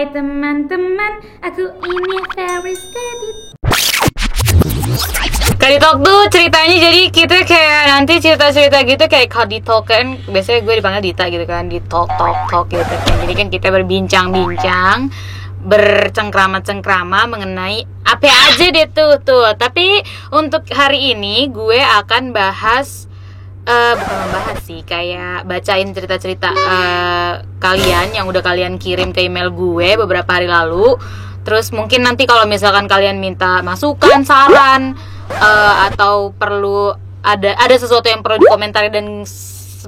Hai teman-teman, aku ini very steady. Kali Talk tuh ceritanya jadi kita kayak nanti cerita-cerita gitu kayak Kali Talk kan biasanya gue dipanggil Dita gitu kan, di talk gitu kan. Jadi kan kita berbincang-bincang, bercengkrama-cengkrama mengenai apa aja deh tuh. Tapi untuk hari ini gue akan bahas bukan membahas sih, kayak bacain cerita-cerita kalian yang udah kalian kirim ke email gue beberapa hari lalu. Terus mungkin nanti kalau misalkan kalian minta masukan, saran, atau perlu ada sesuatu yang perlu dikomentari dan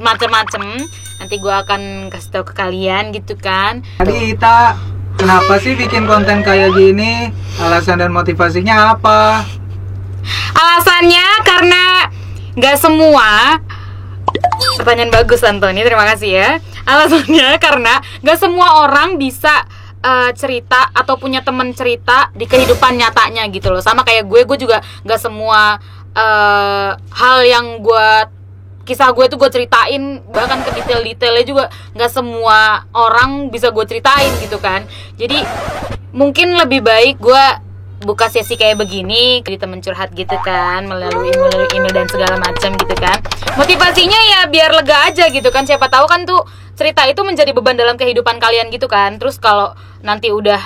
macam-macam, nanti gue akan kasih tahu ke kalian gitu kan. Jadi kita kenapa sih bikin konten kayak gini? Alasan dan motivasinya apa? Alasannya karena nggak semua. Pertanyaan bagus Antoni, terima kasih ya. Alasannya karena nggak semua orang bisa cerita atau punya teman cerita di kehidupan nyatanya gitu loh. Sama kayak gue juga nggak semua hal yang kisah gue tuh gue ceritain, bahkan ke detail-detailnya juga nggak semua orang bisa gue ceritain gitu kan. Jadi mungkin lebih baik gue buka sesi kayak begini, jadi temen curhat gitu kan, melalui email dan segala macam gitu kan. Motivasinya ya biar lega aja gitu kan. Siapa tahu kan tuh cerita itu menjadi beban dalam kehidupan kalian gitu kan. Terus kalau nanti udah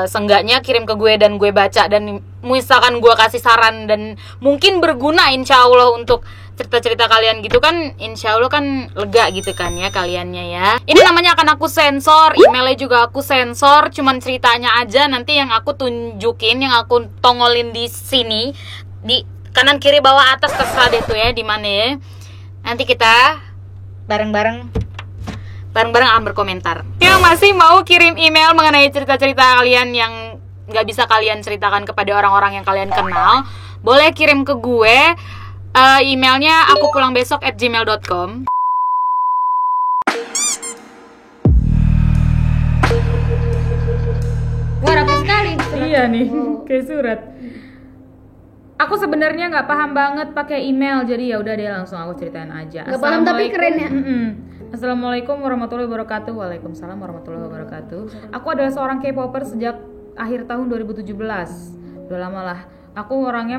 seenggaknya kirim ke gue dan gue baca, dan misalkan gue kasih saran dan mungkin berguna insya Allah untuk cerita-cerita kalian gitu kan, insya Allah kan lega gitu kan ya kaliannya ya. Ini namanya akan aku sensor, emailnya juga aku sensor, cuman ceritanya aja nanti yang aku tunjukin, yang aku tongolin di sini, di kanan kiri bawah atas terserah deh tuh ya di mana ya. Nanti kita bareng-bareng akan berkomentar. Yang masih mau kirim email mengenai cerita-cerita kalian yang nggak bisa kalian ceritakan kepada orang-orang yang kalian kenal, boleh kirim ke gue. Emailnya akupulangBesok@gmail.com. Wah, rapi sekali. Iya nih, kayak surat. Aku sebenarnya nggak paham banget pakai email, jadi ya udah deh langsung aku ceritain aja. Nggak paham tapi keren ya. Assalamualaikum warahmatullahi wabarakatuh. Waalaikumsalam warahmatullahi wabarakatuh. Aku adalah seorang K-popper sejak akhir tahun 2017. Udah lama lah. Aku orangnya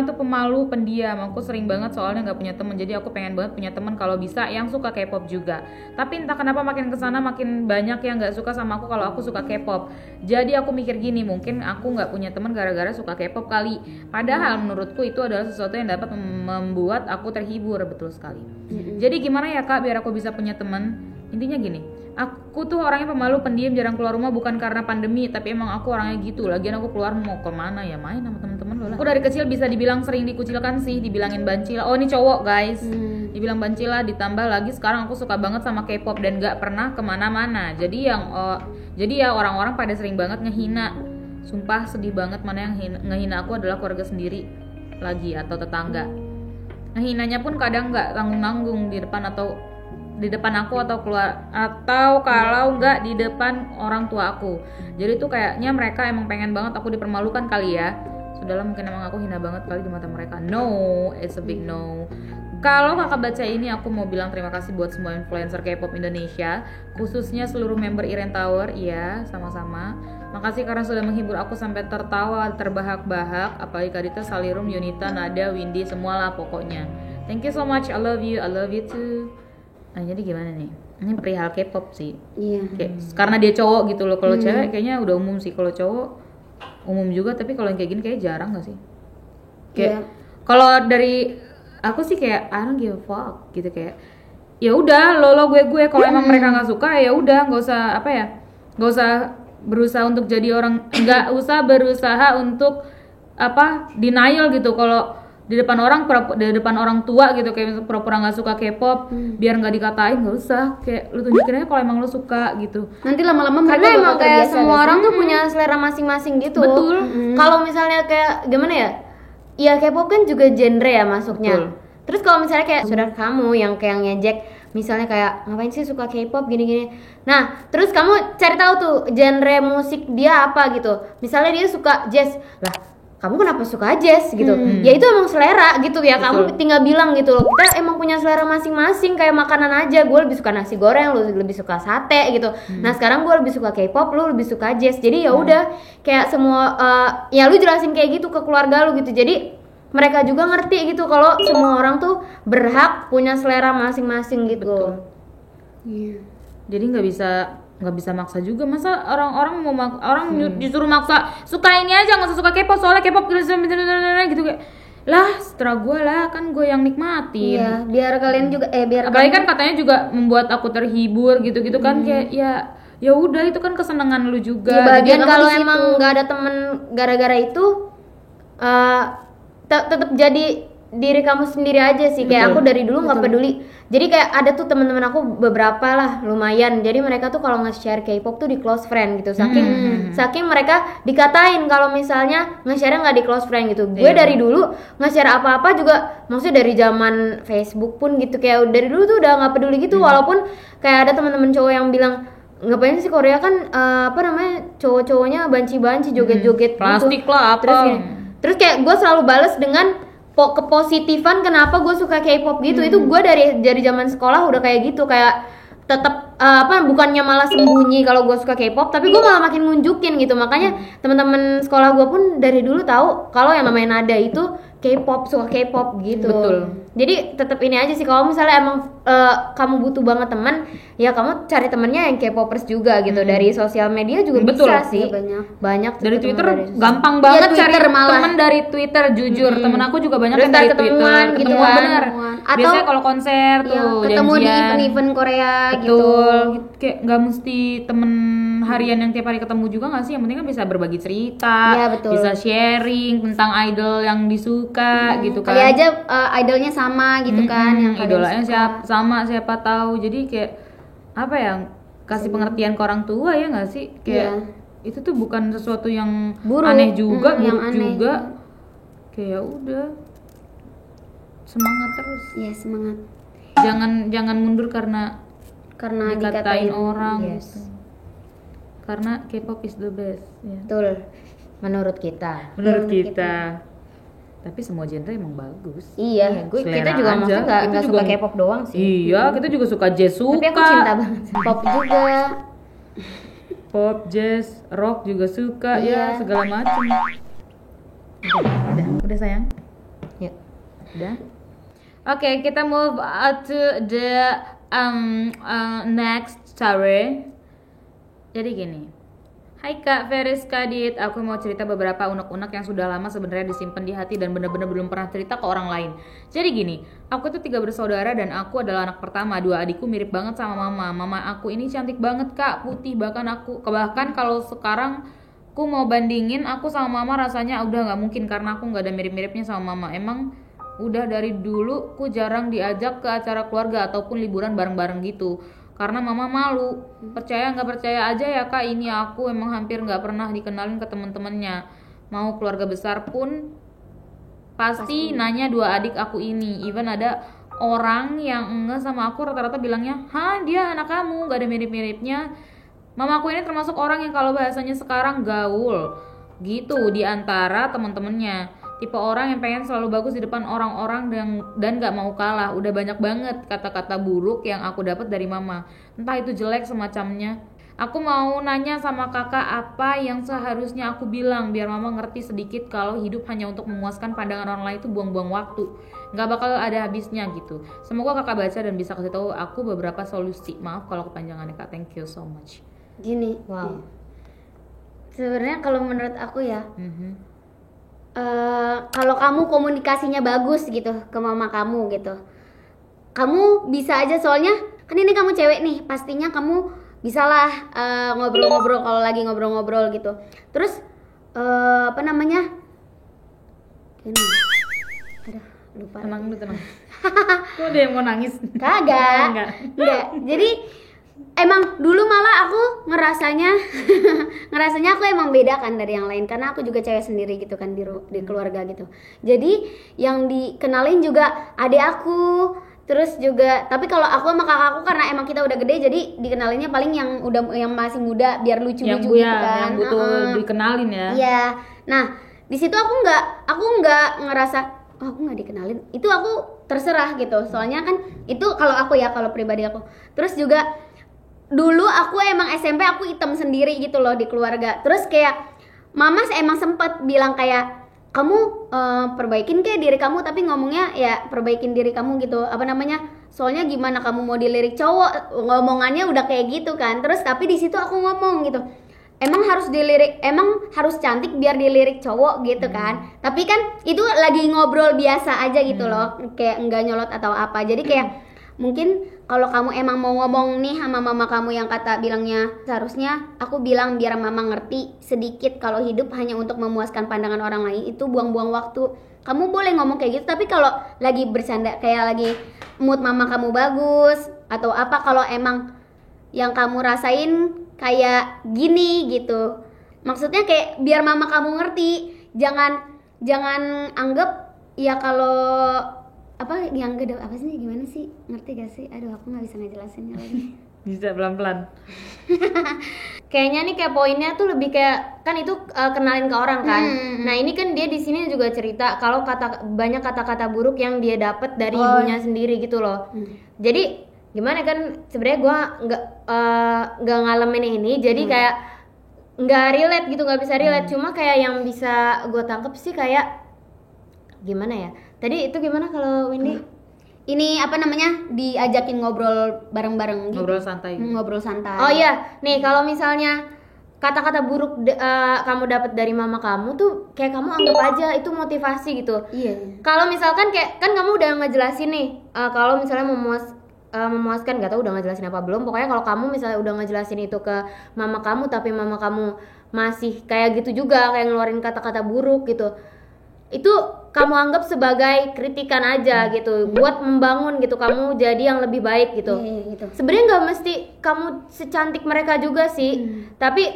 tuh pemalu, pendiam. Aku sering banget soalnya nggak punya temen. Jadi aku pengen banget punya temen kalau bisa yang suka K-pop juga. Tapi entah kenapa makin kesana makin banyak yang nggak suka sama aku kalau aku suka K-pop. Jadi aku mikir gini, mungkin aku nggak punya temen gara-gara suka K-pop kali. Padahal menurutku itu adalah sesuatu yang dapat membuat aku terhibur. Betul sekali. Jadi gimana ya kak biar aku bisa punya temen? Intinya gini, aku tuh orangnya pemalu, pendiam, jarang keluar rumah bukan karena pandemi, tapi emang aku orangnya gitu. Lagian aku keluar mau kemana ya, main sama temen-temen lo lah. Aku dari kecil bisa dibilang sering dikucilkan sih, dibilangin bancila. Oh ini cowok guys, dibilang bancila. Ditambah lagi sekarang aku suka banget sama K-pop dan gak pernah kemana-mana. Jadi ya orang-orang pada sering banget ngehina. Sumpah sedih banget, mana yang ngehina aku adalah keluarga sendiri lagi atau tetangga. Ngehinanya pun kadang gak tanggung-tanggung di depan aku atau keluar, atau kalau enggak di depan orang tua aku. Jadi tuh kayaknya mereka emang pengen banget aku dipermalukan kali ya. Sudahlah, mungkin emang aku hina banget kali di mata mereka. No, it's a big no. Kalau kakak baca ini, aku mau bilang terima kasih buat semua influencer K-pop Indonesia, khususnya seluruh member Iren Tower. Iya, sama-sama. Makasih karena sudah menghibur aku sampai tertawa, terbahak-bahak. Apalagi Kadita, Salirum, Yunita, Nada, Windy, semualah pokoknya. Thank you so much, I love you too. Nah jadi gimana nih? Ini perihal K-pop sih. Iya. Karena dia cowok gitu loh. Kalau cewek kayaknya udah umum sih. Kalau cowok umum juga. Tapi kalau yang kayak gini kayaknya jarang nggak sih? Kayak kalau dari aku sih kayak I don't give a fuck gitu, kayak ya udah lo gue. Kalau emang mereka nggak suka ya udah, nggak usah berusaha untuk jadi orang, nggak usah berusaha untuk denial gitu. Kalau di depan orang tua gitu, kayak pura-pura nggak suka K-pop biar nggak dikatain, nggak usah, kayak lu tunjukin aja kalau emang lu suka gitu. Nanti lama-lama mereka emang kayak semua orang tuh punya selera masing-masing gitu. Betul. Kalau misalnya kayak gimana ya? Ya K-pop kan juga genre ya masuknya. Betul. Terus kalau misalnya kayak saudara kamu yang kayak ngejek, misalnya kayak ngapain sih suka K-pop gini-gini. Nah, terus kamu cari tahu tuh genre musik dia apa gitu. Misalnya dia suka jazz. Lah, kamu kenapa suka jazz gitu. Ya itu emang selera gitu ya. Kamu tinggal bilang gitu loh. Kita emang punya selera masing-masing kayak makanan aja. Gue lebih suka nasi goreng, lu lebih suka sate gitu. Nah, sekarang gue lebih suka K-pop, lu lebih suka jazz. Jadi ya udah kayak semua ya lu jelasin kayak gitu ke keluarga lu gitu. Jadi mereka juga ngerti gitu kalau semua orang tuh berhak punya selera masing-masing gitu. Iya. Jadi nggak bisa maksa juga. Masa orang disuruh maksa suka ini aja, nggak usah suka K-pop, soalnya K-pop gitu kayak lah, setelah gue lah, kan gue yang nikmatin. Iya, biar kalian juga biar apalagi kan katanya juga membuat aku terhibur gitu-gitu kan, kayak ya udah, itu kan kesenangan lu juga. ya, bagian Jadi kalau di situ. emang nggak ada temen gara-gara itu tetap jadi diri kamu sendiri aja sih. Kayak aku dari dulu nggak peduli. Jadi kayak ada tuh teman-teman aku beberapa lah lumayan. Jadi mereka tuh kalau nge-share K-pop tuh di close friend gitu. Saking mereka dikatain kalau misalnya nge-share nggak di close friend gitu. Gue dari dulu nge-share apa-apa juga, maksudnya dari zaman Facebook pun gitu, kayak dari dulu tuh udah nggak peduli gitu. Walaupun kayak ada teman-teman cowok yang bilang, ngapain sih Korea kan cowok-cowoknya banci-banci joget-joget plastik gitu. lah apa. Terus kayak gue selalu bales dengan kepositifan kenapa gue suka K-pop gitu. Itu gue dari zaman sekolah udah kayak gitu, kayak tetap bukannya malah sembunyi kalau gue suka K-pop, tapi gue malah makin nunjukin gitu. Makanya teman-teman sekolah gue pun dari dulu tahu kalau yang namanya Nada itu K-pop, suka K-pop gitu. Betul. Jadi tetap ini aja sih, kalau misalnya emang kamu butuh banget teman, ya kamu cari temennya yang K-popers juga gitu. Dari sosial media juga Betul. bisa sih. Iya, Banyak Dari tuh Twitter temen dari- gampang banget Iya, cari Twitter malah. teman dari Twitter, jujur. Temen aku juga banyak Terus yang dari ketemuan Twitter. gitu Ketemuan kan. bener. Ketemuan. Biasanya kalau konser Iya, tuh ketemu di janjian. event-event Korea gitu. Betul. Kayak nggak mesti temen harian yang tiap hari ketemu juga nggak sih? Yang penting kan bisa berbagi cerita, Iya, betul. bisa sharing tentang idol yang disuka gitu kan. Kali aja idolnya sama gitu kan, yang kalian idolanya suka. siapa tahu. Jadi kayak apa ya, kasih pengertian ke orang tua ya nggak sih? Kayak itu tuh bukan sesuatu yang Buruk. aneh juga, yang buruk aneh. juga. Kayak ya udah, semangat terus. Iya, semangat. Jangan mundur karena dikatain orang. Yes. Gitu. Karena K-pop is the best. Ya. Betul. Menurut kita. Menurut kita. Tapi semua genre emang bagus. Iya, kita Selera juga aja. maksudnya Kita nggak juga- suka K-pop doang sih. Iya, kita juga suka jazz, suka. Tapi aku cinta banget sama Pop juga. Pop, jazz, rock juga suka, Iya. ya segala macam. Udah sayang. Yuk. Udah. Oke, kita move to the next story. Jadi gini. Hai Kak Feris Kadit, aku mau cerita beberapa unek-unek yang sudah lama sebenarnya disimpan di hati dan benar-benar belum pernah cerita ke orang lain. Jadi gini, aku tuh 3 bersaudara dan aku adalah anak pertama. 2 adikku mirip banget sama mama. Mama aku ini cantik banget Kak, putih, bahkan kalau sekarang aku mau bandingin aku sama mama rasanya udah nggak mungkin karena aku nggak ada mirip-miripnya sama mama. Emang udah dari dulu aku jarang diajak ke acara keluarga ataupun liburan bareng-bareng gitu. Karena mama malu. Percaya nggak percaya aja ya Kak, ini aku emang hampir nggak pernah dikenalin ke teman-temannya. Mau keluarga besar pun pasti nanya 2 adik aku ini. Even ada orang yang enggak sama aku rata-rata bilangnya, "Hah, dia anak kamu, nggak ada mirip-miripnya." Mama aku ini termasuk orang yang kalau bahasanya sekarang gaul gitu di antara teman-temannya. Tipe orang yang pengen selalu bagus di depan orang-orang dan gak mau kalah. Udah banyak banget kata-kata buruk yang aku dapat dari mama. Entah itu jelek semacamnya. Aku mau nanya sama kakak apa yang seharusnya aku bilang biar mama ngerti sedikit kalau hidup hanya untuk memuaskan pandangan orang lain itu buang-buang waktu. Gak bakal ada habisnya gitu. Semoga kakak baca dan bisa kasih tahu aku beberapa solusi. Maaf kalau kepanjangannya Kak. Thank you so much. Gini. Wow. Sebenarnya kalau menurut aku ya, kalau kamu komunikasinya bagus gitu ke mama kamu gitu, kamu bisa aja, soalnya kan ini kamu cewek nih, pastinya kamu bisalah ngobrol-ngobrol kalau lagi ngobrol-ngobrol gitu. Terus apa namanya? Gini. Aduh, lupa. Tenang dulu, tenang. Kok ada yang mau nangis? Kagak. Enggak. Enggak. Jadi emang dulu malah aku ngerasanya aku emang beda kan dari yang lain, karena aku juga cewek sendiri gitu kan di keluarga gitu. Jadi yang dikenalin juga adik aku, terus juga tapi kalau aku sama kakakku karena emang kita udah gede jadi dikenalinnya paling yang masih muda biar lucu-lucu gitu kan. Yang butuh dikenalin ya. Iya. Nah, di situ aku nggak ngerasa oh, aku nggak dikenalin, itu aku terserah gitu. Soalnya kan itu kalau aku ya, kalau pribadi aku. Terus juga dulu aku emang SMP aku hitam sendiri gitu loh di keluarga. Terus kayak mama emang sempet bilang kayak kamu perbaikin kayak diri kamu, tapi ngomongnya ya perbaikin diri kamu gitu, apa namanya, soalnya gimana kamu mau dilirik cowok, ngomongannya udah kayak gitu kan. Terus tapi di situ aku ngomong gitu, emang harus dilirik, emang harus cantik biar dilirik cowok gitu kan. Tapi kan itu lagi ngobrol biasa aja gitu loh, kayak enggak nyolot atau apa. Jadi kayak mungkin kalau kamu emang mau ngomong nih sama mama kamu yang kata bilangnya, seharusnya aku bilang biar mama ngerti sedikit kalau hidup hanya untuk memuaskan pandangan orang lain itu buang-buang waktu. Kamu boleh ngomong kayak gitu, tapi kalau lagi bercanda kayak lagi mood mama kamu bagus atau apa, kalau emang yang kamu rasain kayak gini gitu, maksudnya kayak biar mama kamu ngerti, jangan anggap ya kalau apa yang gede apa sih, gimana sih, ngerti gak sih? Aduh aku nggak bisa ngejelasinnya lagi. Bisa pelan-pelan. Kayaknya nih kayak poinnya tuh lebih kayak kan itu kenalin ke orang kan. Nah ini kan dia di sini juga cerita kalau banyak kata-kata buruk yang dia dapat dari ibunya sendiri gitu loh. Jadi gimana kan, sebenarnya gue nggak ngalamin ini, jadi kayak nggak relate gitu, nggak bisa relate. Cuma kayak yang bisa gue tangkep sih kayak gimana ya? Tadi itu gimana kalau Wendy? Ini apa namanya, diajakin ngobrol bareng-bareng gitu. Ngobrol santai. Ngobrol santai. Oh iya, nih kalau misalnya kata-kata buruk kamu dapat dari mama kamu tuh kayak kamu anggap aja itu motivasi gitu. Iya. Kalau misalkan kayak kan kamu udah ngejelasin nih, kalau misalnya memuaskan, nggak tahu udah ngejelasin apa belum. Pokoknya kalau kamu misalnya udah ngejelasin itu ke mama kamu, tapi mama kamu masih kayak gitu juga, kayak ngeluarin kata-kata buruk gitu, itu kamu anggap sebagai kritikan aja gitu, buat membangun gitu kamu jadi yang lebih baik gitu. Gitu. Sebenarnya nggak mesti kamu secantik mereka juga sih, tapi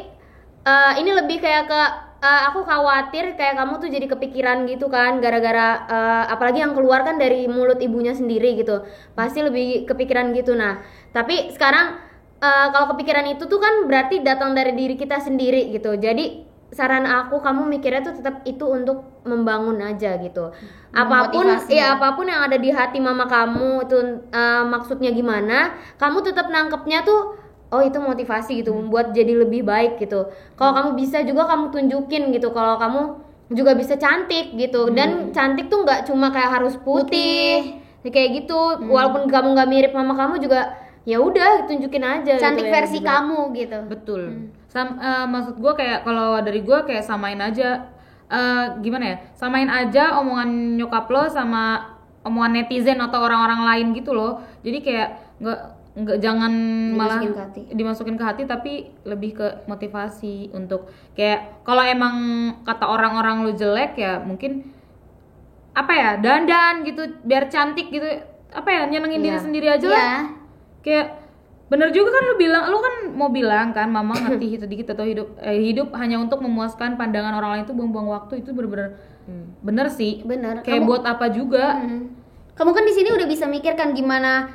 ini lebih kayak ke aku khawatir kayak kamu tuh jadi kepikiran gitu kan, gara-gara apalagi yang keluar kan dari mulut ibunya sendiri gitu, pasti lebih kepikiran gitu. Nah tapi sekarang kalau kepikiran itu tuh kan berarti datang dari diri kita sendiri gitu. Jadi saran aku, kamu mikirnya tuh tetap itu untuk membangun aja gitu. Apapun apapun yang ada di hati mama kamu itu maksudnya gimana, kamu tetap nangkepnya tuh oh itu motivasi gitu, buat jadi lebih baik gitu. Kalau kamu bisa juga kamu tunjukin gitu kalau kamu juga bisa cantik gitu. Dan cantik tuh nggak cuma kayak harus putih. Kayak gitu. Walaupun kamu nggak mirip mama kamu juga ya udah tunjukin aja Cantik gitu, versi ya, kamu gitu. Betul. Maksud gue kayak kalau dari gue kayak samain aja gimana ya? Samain aja omongan nyokap lo sama omongan netizen atau orang-orang lain gitu loh. Jadi kayak nggak jangan malah dimasukin ke hati, tapi lebih ke motivasi untuk kayak kalau emang kata orang-orang lo jelek ya mungkin apa ya, dandan gitu biar cantik gitu, apa ya, nyenengin diri sendiri aja lah. Kayak bener juga kan lu kan mau bilang kan mama ngerti itu dikit atau hidup hanya untuk memuaskan pandangan orang lain, itu buang-buang waktu. Itu bener-bener bener sih, bener. Kayak buat apa juga. Kamu kan di sini udah bisa mikirkan gimana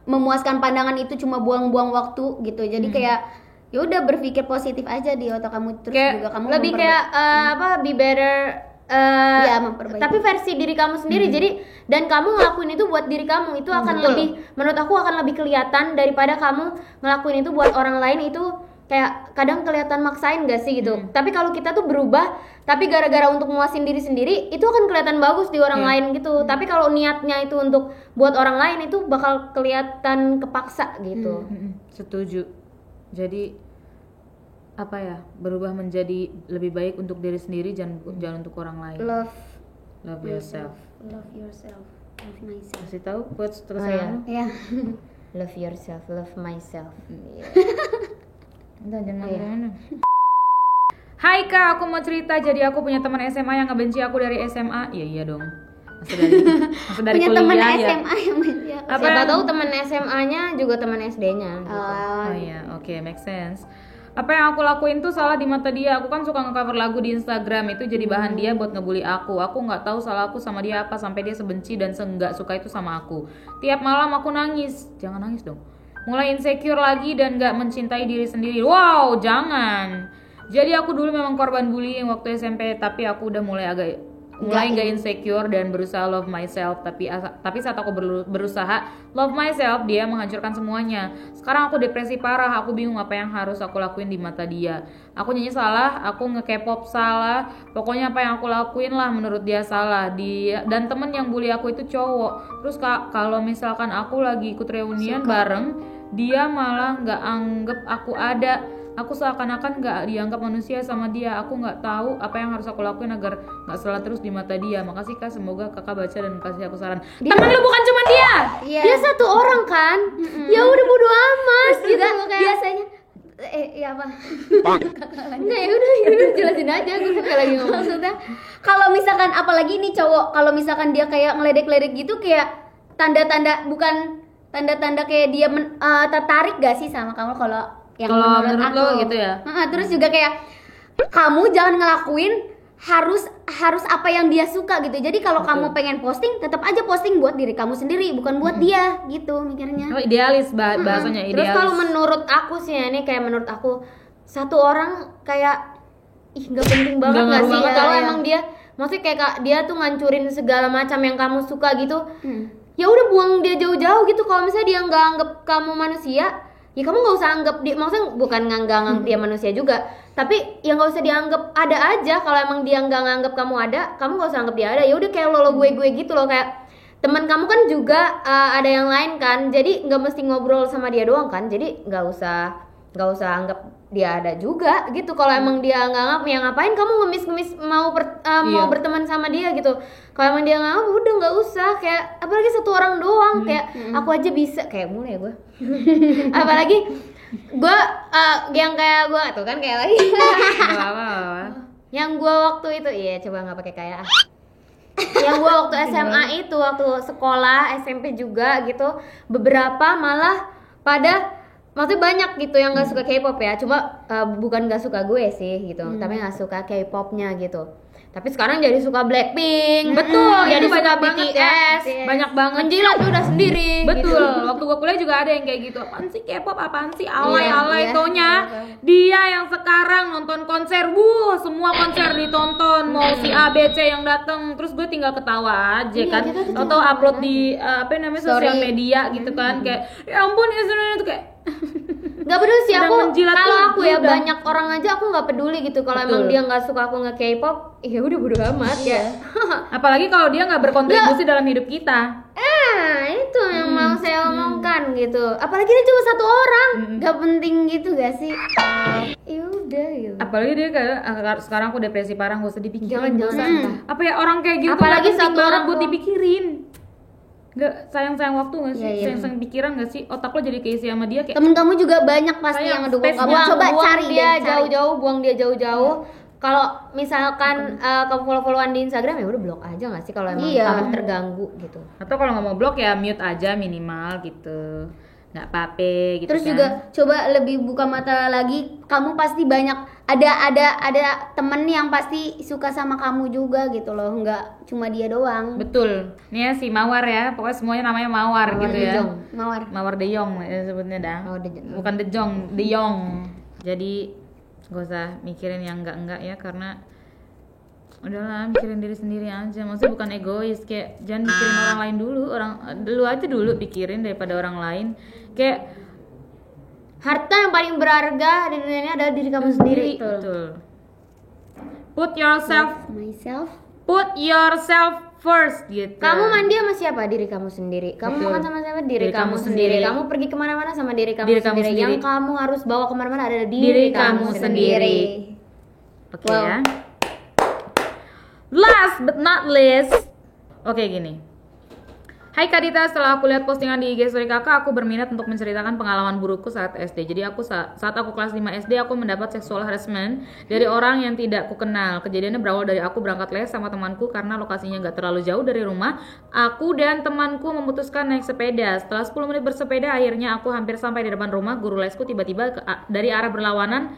memuaskan pandangan itu cuma buang-buang waktu gitu. Jadi kayak ya udah berpikir positif aja di otak kamu. Terus kayak juga kamu lebih kayak be better memperbaiki. Tapi versi diri kamu sendiri. Jadi dan kamu ngelakuin itu buat diri kamu, itu akan lebih, menurut aku akan lebih kelihatan daripada kamu ngelakuin itu buat orang lain. Itu kayak kadang kelihatan maksain gak sih gitu. Tapi kalau kita tuh berubah tapi gara-gara untuk memuasin diri sendiri, itu akan kelihatan bagus di orang lain gitu. Tapi kalau niatnya itu untuk buat orang lain, itu bakal kelihatan kepaksa gitu. Setuju. Jadi apa ya, berubah menjadi lebih baik untuk diri sendiri, jangan untuk orang lain. Love yourself. Love yourself. Love myself. Kasih tahu quotes terkesayangan. Ya. Love yourself, love myself. Entah, jangan mana. Hai Kak, aku mau cerita. Jadi aku punya teman SMA yang ngebenci aku dari SMA. Iya dong. Masa dari Punya kuliah teman ya. SMA yang benci aku. Siapa tahu teman SMA-nya juga teman SD-nya gitu. Oh iya, oke, make sense. Apa yang aku lakuin tuh salah di mata dia. Aku kan suka nge-cover lagu di Instagram, itu jadi bahan dia buat ngebully aku. Aku nggak tahu salah aku sama dia apa sampai dia sebenci dan nggak suka itu sama aku. Tiap malam aku nangis. Jangan nangis dong. Mulai insecure lagi dan nggak mencintai diri sendiri. Wow, jangan. Jadi aku dulu memang korban bullying waktu SMP, tapi aku udah mulai nggak insecure dan berusaha love myself. Tapi saat aku berusaha love myself, dia menghancurkan semuanya. Sekarang aku depresi parah, aku bingung apa yang harus aku lakuin di mata dia. Aku nyanyi salah, aku nge-K-pop salah, pokoknya apa yang aku lakuin lah menurut dia salah. Dia dan temen yang bully aku itu cowok. Terus kalau misalkan aku lagi ikut reunian bareng, dia malah nggak anggap aku ada. Aku seakan-akan nggak dianggap manusia sama dia. Aku nggak tahu apa yang harus aku lakuin agar nggak salah terus di mata dia. Makasih Kak, semoga Kakak baca dan kasih aku saran. Temen lu bukan cuma dia. Iya. Dia satu orang kan. Ya udah bodo amat juga gitu. biasanya ya apa? Enggak, ya udah jelasin aja, gue suka lagi ngomong. Maksudnya kalau misalkan apalagi nih cowok, kalau misalkan dia kayak ngeledek-ledek gitu, kayak tanda-tanda bukan tanda-tanda kayak dia tertarik gak sih sama kamu kalau yang Kalau menurut menurut aku lo gitu ya. Terus juga kayak kamu jangan ngelakuin harus apa yang dia suka gitu. Jadi kalau kamu pengen posting, tetap aja posting buat diri kamu sendiri, bukan buat dia gitu mikirnya. Oh, idealis bahasanya idealis. Terus kalau menurut aku sih ya, ini kayak menurut aku satu orang kayak nggak penting banget Nggak nggak ngaruh sih banget kalau ya. emang dia maksudnya kayak dia tuh ngancurin segala macam yang kamu suka gitu. Ya udah buang dia jauh-jauh gitu. Kalau misalnya dia nggak anggap kamu manusia, ya kamu nggak usah anggap dia, maksudnya bukan nganggap dia manusia juga, tapi ya nggak usah dianggap ada aja. Kalau emang dia nggak nganggap kamu ada, kamu nggak usah anggap dia ada. Ya udah kayak lo gue gitu loh, kayak teman kamu kan juga ada yang lain kan, jadi nggak mesti ngobrol sama dia doang kan, jadi nggak usah anggap dia ada juga gitu. Kalau emang dia nggak anggap, ya ngapain kamu ngemis-ngemis mau berteman sama dia gitu. Kalau emang dia nggak anggap, udah nggak usah. Kayak apalagi satu orang doang, kayak aku aja bisa, kayak mulai gue apalagi gue yang kayak gue tuh kan kayak lagi yang gue waktu itu coba nggak pakai kayak yang gue waktu SMA itu, waktu sekolah SMP juga gitu, beberapa malah pada maksudnya banyak gitu yang nggak suka K-pop ya, cuma bukan nggak suka gue sih gitu, tapi nggak suka K-popnya gitu. Tapi sekarang jadi suka Blackpink, Betul, jadi itu suka banyak banget BTS, banyak banget. menjilat udah sendiri. Betul, gitu. waktu gue kuliah juga ada yang kayak gitu. Apaan sih K-pop, apaan sih Iya, alay-alay tonya. Dia yang sekarang nonton konser, semua konser ditonton, mau si A, B, C yang datang. Terus gue tinggal ketawa aja kan. Atau upload di sosial media gitu kan. Kayak ya ampun ya itu kayak Gak peduli sih Sedang aku, menjilat kalau tuh aku ya udah. banyak orang aja aku nggak peduli gitu. Kalau emang dia nggak suka aku nge K-pop, ya udah bodo amat ya. apalagi kalau dia nggak berkontribusi dalam hidup kita. Itu yang mau saya omongkan gitu. Apalagi dia cuma satu orang, Gak penting gitu gak sih? ya udah ya. Apalagi dia kayak sekarang aku depresi parah, gak usah dipikirin. Jangan. Apa ya orang kayak gitu Apalagi nggak penting satu banget orang buat doang. dipikirin. Gak sayang waktu gak sih? Iya. Sayang pikiran gak sih? Otak lo jadi keisi sama dia kayak Temen kamu juga banyak pasti Sayang, yang ngedukung space kamu. buang- Coba buang cari dia deh, cari. buang dia jauh-jauh. Kalau misalkan kamu follow-followan di Instagram, ya udah blok aja nggak sih kalau emang Iya. kamu terganggu gitu. atau kalau nggak mau blok ya mute aja minimal gitu, nggak apa-apa gitu. Terus kan. juga coba lebih buka mata lagi. Kamu pasti banyak ada temen yang pasti suka sama kamu juga gitu loh, nggak cuma dia doang. betul. Nih ya si Mawar ya, pokoknya semuanya namanya Mawar gitu ya. Jong. Mawar De Jong ya sebutnya dah. Oh, Bukan De Jong, De Jong. Jadi gak usah mikirin yang enggak ya, karena udahlah mikirin diri sendiri aja. Maksudnya bukan egois, kayak jangan mikirin orang lain dulu, dulu aja dulu pikirin daripada orang lain. Kayak Harta yang paling berharga di dunia ini adalah diri kamu sendiri. betul. Put yourself Myself. first gitu. Kamu mandi sama siapa? Diri kamu sendiri. Kamu Betul. makan sama siapa? Diri Diri kamu kamu sendiri. sendiri. Kamu pergi kemana-mana sama diri kamu Diri kamu sendiri. sendiri. Yang kamu harus bawa kemana-mana adalah Diri diri kamu kamu sendiri. sendiri. Oke ya. Last but not least. Oke gini. Hai Kak Dita, setelah aku lihat postingan di IG story kakak, aku berminat untuk menceritakan pengalaman burukku saat SD. Jadi aku saat aku kelas 5 SD, aku mendapat sexual harassment dari orang yang tidak ku kenal. Kejadiannya berawal dari aku berangkat les sama temanku karena lokasinya gak terlalu jauh dari rumah. Aku dan temanku memutuskan naik sepeda. Setelah 10 menit bersepeda, akhirnya aku hampir sampai di depan rumah. Guru lesku tiba-tiba dari arah berlawanan.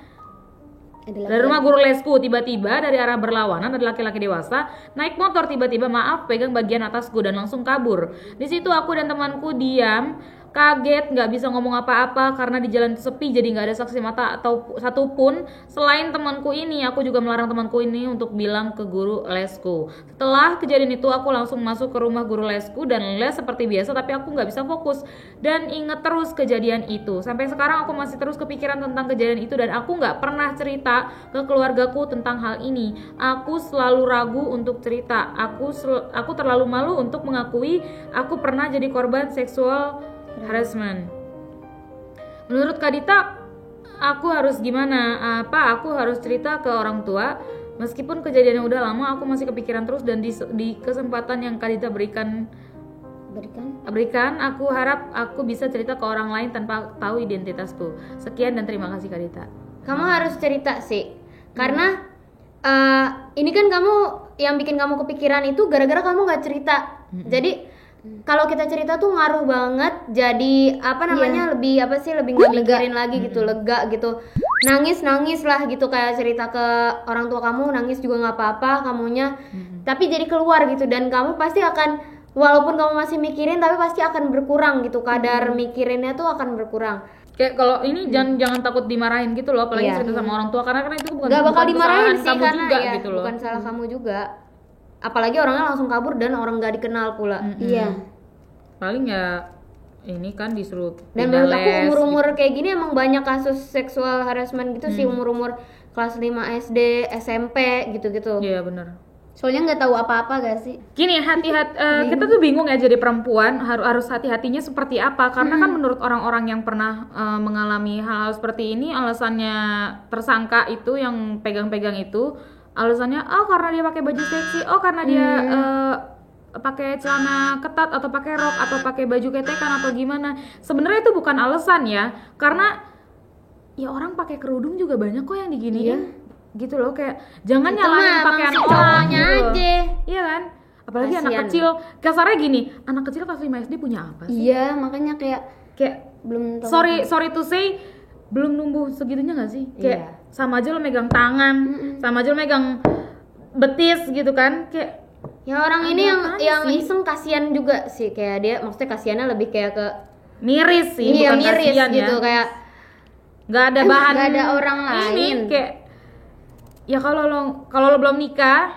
Dari rumah guru lesku tiba-tiba dari arah berlawanan ada laki-laki dewasa naik motor, tiba-tiba pegang bagian atasku dan langsung kabur. Di situ aku dan temanku diam kaget, nggak bisa ngomong apa-apa karena di jalan itu sepi, jadi nggak ada saksi mata atau satupun selain temanku ini. Aku juga melarang temanku ini untuk bilang ke guru lesku. Setelah kejadian itu aku langsung masuk ke rumah guru lesku dan les seperti biasa, tapi aku nggak bisa fokus dan inget terus kejadian itu. Sampai sekarang aku masih terus kepikiran tentang kejadian itu dan aku nggak pernah cerita ke keluargaku tentang hal ini. Aku selalu ragu untuk cerita. Aku terlalu malu untuk mengakui aku pernah jadi korban seksual harassment. Menurut Kak Dita, aku harus gimana? Apa aku harus cerita ke orang tua? Meskipun kejadiannya udah lama, aku masih kepikiran terus dan di kesempatan yang Kak Dita berikan, aku harap aku bisa cerita ke orang lain tanpa tahu identitasku. Sekian dan terima kasih Kak Dita. Kamu harus cerita sih, karena ini kan kamu yang bikin kamu kepikiran itu gara-gara kamu nggak cerita. Jadi kalau kita cerita tuh ngaruh banget, jadi lebih nggak mikirin lagi gitu, lega gitu, nangis lah gitu, kayak cerita ke orang tua kamu, nangis juga nggak apa-apa kamunya, tapi jadi keluar gitu, dan kamu pasti akan, walaupun kamu masih mikirin tapi pasti akan berkurang gitu, kadar mikirinnya tuh akan berkurang. Kayak kalau ini jangan takut dimarahin gitu loh, apalagi cerita sama orang tua, karena itu bukan nggak bakal dimarahin sih, kamu karena juga ya, gitu loh. bukan salah kamu juga. Apalagi orangnya langsung kabur dan orang nggak dikenal pula. Iya. Paling ya ini kan disuruh Dan pindah menurut aku les, umur-umur kayak gini emang banyak kasus seksual harassment gitu sih, umur-umur kelas 5 SD, SMP gitu-gitu. Iya benar. Soalnya nggak tahu apa-apa gak sih? Gini, kita tuh bingung ya jadi perempuan, harus hati-hatinya seperti apa, karena kan menurut orang-orang yang pernah mengalami hal-hal seperti ini, alasannya tersangka itu yang pegang-pegang itu alasannya karena dia pakai baju seksi, karena dia pakai celana ketat atau pakai rok atau pakai baju ketekan atau gimana. Sebenarnya itu bukan alasan ya, karena ya orang pakai kerudung juga banyak kok yang diginiin. Gitu loh, kayak jangan Itu nyalahin mah pakaian emang orang cowoknya gitu loh. aja. Iya kan? Apalagi anak Kasian. kecil, kasarnya gini, anak kecil kelas 5 SD punya apa sih? Iya, makanya kayak belum tahu. Sorry to say, belum numbuh segitunya gak sih? Kayak Iya. sama aja lo megang tangan, sama aja lo megang betis gitu kan, kayak Ya orang ini Ada yang apaan sih? iseng kasihan juga sih, kayak dia maksudnya kasihannya lebih kayak ke miris sih, iya, bukan miris kasihan gitu, ya. kayak Nggak ada bahan, nggak ada orang ini, lain. kayak ya kalau lo belum nikah,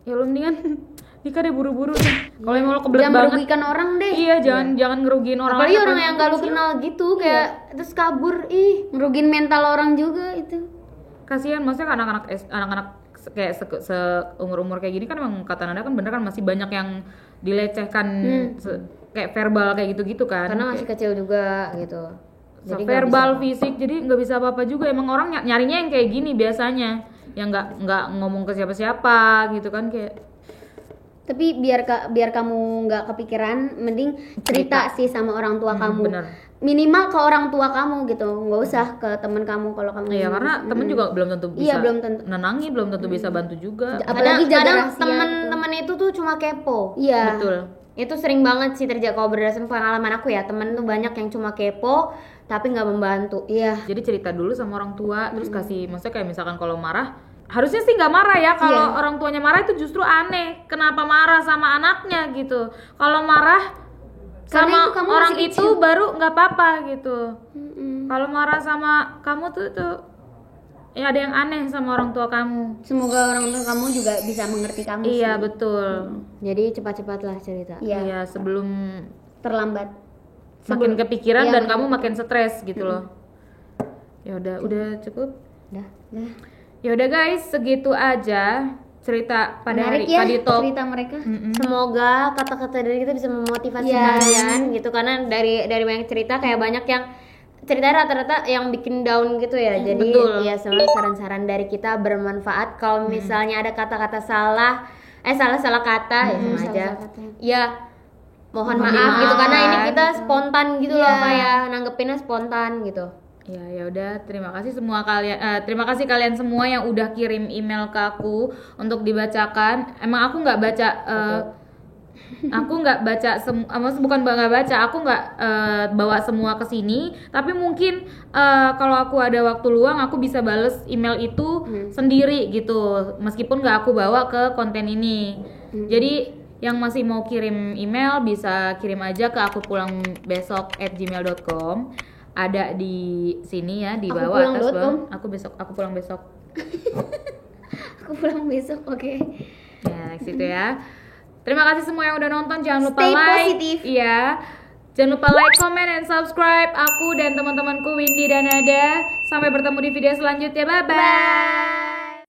ya lo mendingan nikah deh buru-buru deh. Kalau emang lo kebelet Jangan banget, merugikan orang deh. iya jangan ngerugiin orang. apalagi lain, orang apalagi yang gak lu kecil. kenal gitu, kayak terus kabur, ih Ngerugiin mental orang juga itu. Kasihan, maksudnya kan anak-anak kayak seumur-umur kayak gini kan emang kata Nanda kan bener kan masih banyak yang dilecehkan kayak verbal kayak gitu-gitu kan. karena masih kecil juga gitu. Jadi nggak verbal, bisa. fisik, jadi nggak bisa apa-apa juga. Emang orang nyarinya yang kayak gini biasanya, yang nggak ngomong ke siapa-siapa gitu kan, kayak Tapi biar kamu nggak kepikiran, mending cerita sih sama orang tua kamu. bener. Minimal ke orang tua kamu gitu, nggak usah ke teman kamu kalau kamu. Iya, karena temen juga belum tentu bisa Iya, belum tentu. nenangi, belum tentu bisa bantu juga. Apalagi jaga kadang rahasia temen-temen itu tuh cuma kepo. Iya. Betul. Itu sering banget sih terjadi, kalau berdasarkan pengalaman aku ya, temen tuh banyak yang cuma kepo tapi nggak membantu. Iya. Jadi cerita dulu sama orang tua, terus kasih, maksudnya kayak misalkan kalau marah, harusnya sih nggak marah ya. Kalau orang tuanya marah itu justru aneh. Kenapa marah sama anaknya gitu? Kalau marah Karena sama itu kamu orang masih itu baru nggak apa-apa gitu. Mm-mm. Kalau marah sama kamu tuh ya ada yang aneh sama orang tua kamu. Semoga orang tua kamu juga bisa mengerti kamu. Iya sih. betul. Jadi cepat-cepatlah cerita. Iya. Iya sebelum Terlambat. makin kepikiran Iya, dan kamu makin stres gitu loh. Ya udah cukup. Dah. Ya udah guys, segitu aja cerita pada Menarik hari ya Kadi Talk. cerita mereka. Semoga kata-kata dari kita bisa memotivasi Iya. kalian gitu, karena dari banyak cerita kayak banyak yang ceritanya rata-rata yang bikin down gitu ya. Jadi betul. ya semua saran-saran dari kita bermanfaat. Kalau misalnya ada kata-kata salah kata ya sama aja. salah kata. Ya mohon Mohon maaf gitu, karena ini dimaafkan. kita spontan gitu loh, Iya. kayak nanggepinnya spontan gitu. Ya udah, terima kasih semua kalian. Terima kasih kalian semua yang udah kirim email ke aku untuk dibacakan. Emang aku nggak baca. Aku nggak baca bukan nggak baca. Aku nggak bawa semua ke sini. Tapi mungkin kalau aku ada waktu luang, aku bisa bales email itu sendiri gitu. Meskipun nggak aku bawa ke konten ini. Jadi Yang masih mau kirim email bisa kirim aja ke akupulangBesok@gmail.com. Ada di sini ya, di bawah atas bawah. Aku pulang besok. Aku pulang besok, oke. Ya, situ ya. Terima kasih semua yang udah nonton. Jangan lupa Stay like. positif. Iya. Jangan lupa like, comment, and subscribe. Aku dan teman-temanku Windy dan Nada. Sampai bertemu di video selanjutnya. Bye-bye.